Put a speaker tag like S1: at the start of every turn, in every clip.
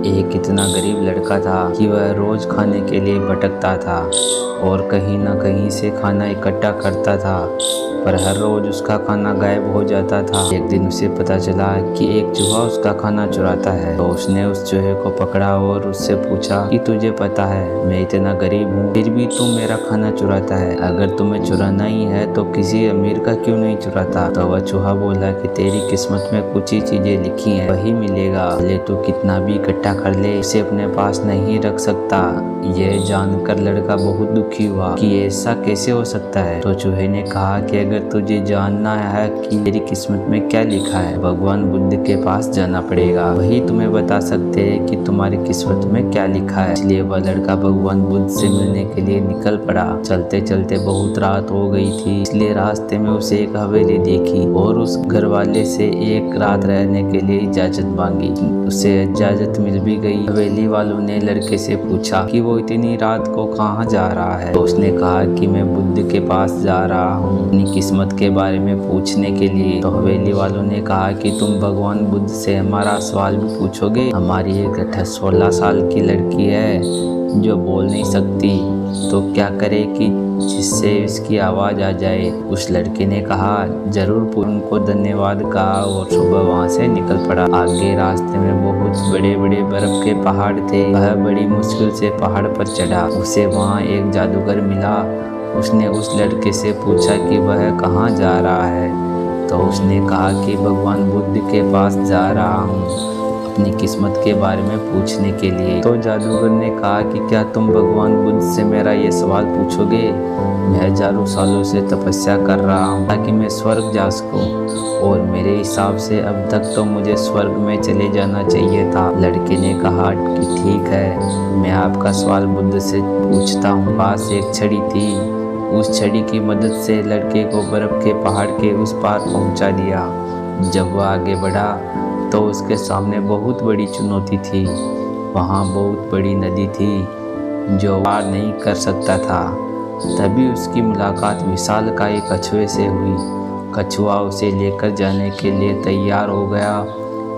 S1: एक इतना गरीब लड़का था कि वह रोज खाने के लिए भटकता था और कहीं न कहीं से खाना इकट्ठा करता था, पर हर रोज उसका खाना गायब हो जाता था। एक दिन उसे पता चला कि एक चूहा उसका खाना चुराता है, तो उसने उस चूहे को पकड़ा और उससे पूछा कि तुझे पता है मैं इतना गरीब हूँ, फिर भी तू मेरा खाना चुराता है। अगर तुम्हें चुराना ही है तो किसी अमीर का क्यों नहीं चुराता? तो वह चूहा बोला कि तेरी किस्मत में कुछ ही चीजें लिखी हैं, वही मिलेगा, भले तू कितना भी इकट्ठा कर ले, इसे अपने पास नहीं रख सकता। यह जानकर लड़का बहुत दुखी हुआ कि ऐसा कैसे हो सकता है। तो चूहे ने कहा कि अगर तुझे जानना है कि तेरी किस्मत में क्या लिखा है, भगवान बुद्ध के पास जाना पड़ेगा, वही तुम्हें बता सकते हैं कि तुम्हारी किस्मत में क्या लिखा है। इसलिए वह लड़का भगवान बुद्ध से मिलने के लिए निकल पड़ा। चलते चलते बहुत रात हो गई थी, इसलिए रास्ते में उसे एक हवेली देखी और उस घर वाले से एक रात रहने के लिए इजाजत मांगी। उसे इजाजत मिल भी गई। हवेली वालों ने लड़के से पूछा कि वो इतनी रात को कहाँ जा रहा है। तो उसने कहा कि मैं बुद्ध के पास जा रहा हूँ अपनी किस्मत के बारे में पूछने के लिए। तो हवेली वालों ने कहा कि तुम भगवान बुद्ध से हमारा सवाल भी पूछोगे? हमारी एक 16 साल की लड़की है जो बोल नहीं सकती, तो क्या करे कि जिससे इसकी आवाज़ आ जाए। उस लड़के ने कहा जरूर। उनको धन्यवाद कहा और सुबह वहाँ से निकल पड़ा। आगे रास्ते में बहुत बड़े बड़े बर्फ के पहाड़ थे। वह बड़ी मुश्किल से पहाड़ पर चढ़ा। उसे वहाँ एक जादूगर मिला। उसने उस लड़के से पूछा कि वह कहाँ जा रहा है। तो उसने कहा कि भगवान बुद्ध के पास जा रहा हूँ अपनी किस्मत के बारे में पूछने के लिए। तो जादूगर ने कहा कि क्या तुम भगवान बुद्ध से मेरा ये सवाल पूछोगे? मैं हजारों सालों से तपस्या कर रहा हूँ ताकि मैं स्वर्ग जा सकूँ, और मेरे हिसाब से अब तक तो मुझे स्वर्ग में चले जाना चाहिए था। लड़के ने कहा कि ठीक है, मैं आपका सवाल बुद्ध से पूछता हूँ। पास एक छड़ी थी। उस छड़ी की मदद से लड़के को बर्फ के पहाड़ के उस पार पहुँचा दिया। जब वह आगे बढ़ा तो उसके सामने बहुत बड़ी चुनौती थी। वहाँ बहुत बड़ी नदी थी जो पार नहीं कर सकता था। तभी उसकी मुलाकात विशालकाय कछुए से हुई। कछुआ उसे लेकर जाने के लिए तैयार हो गया।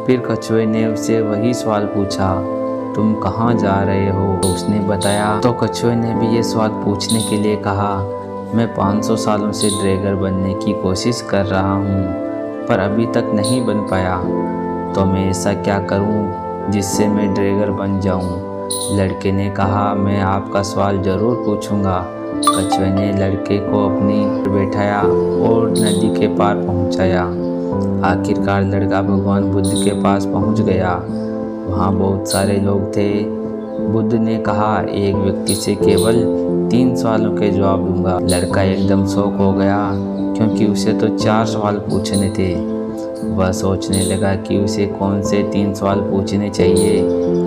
S1: फिर कछुए ने उसे वही सवाल पूछा, तुम कहाँ जा रहे हो? तो उसने बताया। तो कछुए ने भी ये सवाल पूछने के लिए कहा, मैं 500 सालों से ड्रैगन बनने की कोशिश कर रहा हूँ, पर अभी तक नहीं बन पाया। तो मैं ऐसा क्या करूं जिससे मैं ड्रैगन बन जाऊं? लड़के ने कहा, मैं आपका सवाल ज़रूर पूछूंगा। कछुए ने लड़के को अपनी बैठाया और नदी के पार पहुंचाया। आखिरकार लड़का भगवान बुद्ध के पास पहुंच गया। वहां बहुत सारे लोग थे। बुद्ध ने कहा, एक व्यक्ति से केवल 3 सवालों के जवाब दूंगा। लड़का एकदम शौक हो गया क्योंकि उसे तो 4 सवाल पूछने थे। वह सोचने लगा कि उसे कौन से 3 सवाल पूछने चाहिए।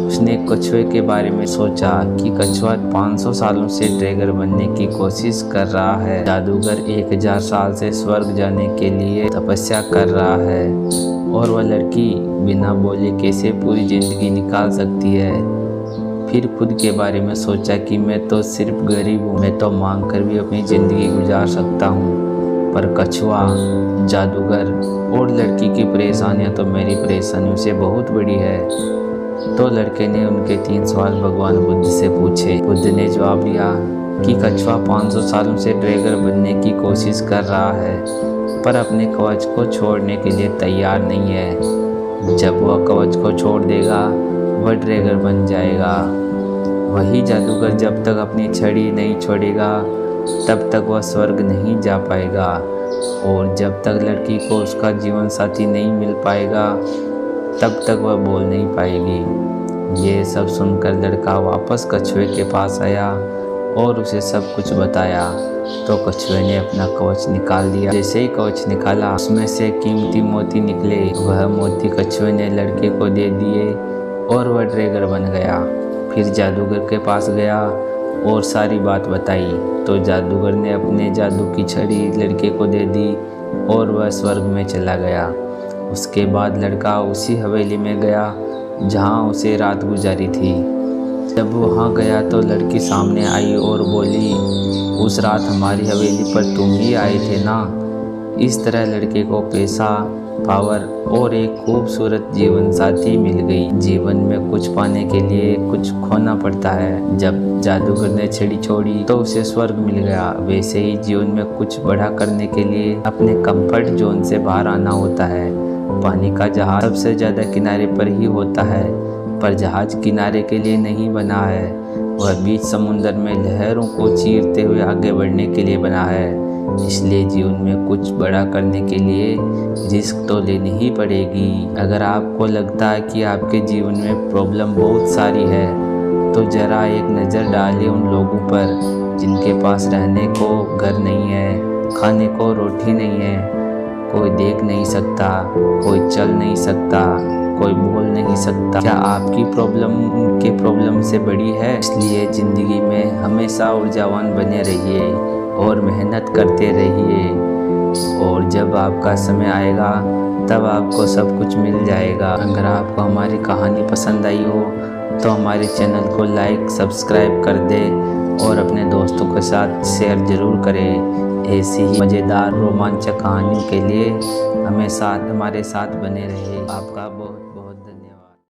S1: उसने कछुए के बारे में सोचा कि कछुआ 500 सालों से ड्रैगन बनने की कोशिश कर रहा है। जादूगर 1000 साल से स्वर्ग जाने के लिए तपस्या कर रहा है, और वह लड़की बिना बोले कैसे पूरी जिंदगी निकाल सकती है। फिर खुद के बारे में सोचा कि मैं तो सिर्फ गरीब हूँ, मैं तो मांग कर भी अपनी ज़िंदगी गुजार सकता हूँ, पर कछुआ, जादूगर और लड़की की परेशानियाँ तो मेरी परेशानियों से बहुत बड़ी है। तो लड़के ने उनके 3 सवाल भगवान बुद्ध से पूछे। बुद्ध ने जवाब दिया कि कछुआ 500 सालों से ड्रैगन बनने की कोशिश कर रहा है, पर अपने कवच को छोड़ने के लिए तैयार नहीं है। जब वह कवच को छोड़ देगा वह ड्रैगन बन जाएगा। वही जादूगर जब तक अपनी छड़ी नहीं छोड़ेगा तब तक वह स्वर्ग नहीं जा पाएगा, और जब तक लड़की को उसका जीवन साथी नहीं मिल पाएगा तब तक वह बोल नहीं पाएगी। ये सब सुनकर लड़का वापस कछुए के पास आया और उसे सब कुछ बताया। तो कछुए ने अपना कवच निकाल दिया। जैसे ही कवच निकाला उसमें से कीमती मोती निकले। वह मोती कछुए ने लड़के को दे दिए और वह ड्रैगन बन गया। फिर जादूगर के पास गया और सारी बात बताई। तो जादूगर ने अपने जादू की छड़ी लड़के को दे दी और वह स्वर्ग में चला गया। उसके बाद लड़का उसी हवेली में गया जहाँ उसे रात गुजारी थी। जब वहाँ गया तो लड़की सामने आई और बोली, उस रात हमारी हवेली पर तुम ही आए थे ना? इस तरह लड़के को पैसा पावर और एक खूबसूरत जीवन साथी मिल गई। जीवन में कुछ पाने के लिए कुछ खोना पड़ता है। जब जादूगर ने छड़ी छोड़ी तो उसे स्वर्ग मिल गया। वैसे ही जीवन में कुछ बड़ा करने के लिए अपने कंफर्ट जोन से बाहर आना होता है। पानी का जहाज सबसे ज़्यादा किनारे पर ही होता है, पर जहाज किनारे के लिए नहीं बना है, वह बीच समुद्र में लहरों को चीरते हुए आगे बढ़ने के लिए बना है। इसलिए जीवन में कुछ बड़ा करने के लिए रिस्क तो लेनी ही पड़ेगी। अगर आपको लगता है कि आपके जीवन में प्रॉब्लम बहुत सारी है, तो ज़रा एक नज़र डालिए उन लोगों पर जिनके पास रहने को घर नहीं है, खाने को रोटी नहीं है, कोई देख नहीं सकता, कोई चल नहीं सकता, कोई बोल नहीं सकता। क्या आपकी प्रॉब्लम उनके प्रॉब्लम से बड़ी है? इसलिए ज़िंदगी में हमेशा ऊर्जावान बने रहिए और मेहनत करते रहिए, और जब आपका समय आएगा तब आपको सब कुछ मिल जाएगा। अगर आपको हमारी कहानी पसंद आई हो तो हमारे चैनल को लाइक सब्सक्राइब कर दें और अपने दोस्तों के साथ शेयर ज़रूर करें। ऐसी ही मज़ेदार रोमांचक कहानियों के लिए हमेशा हमारे साथ बने रहिए। आपका बहुत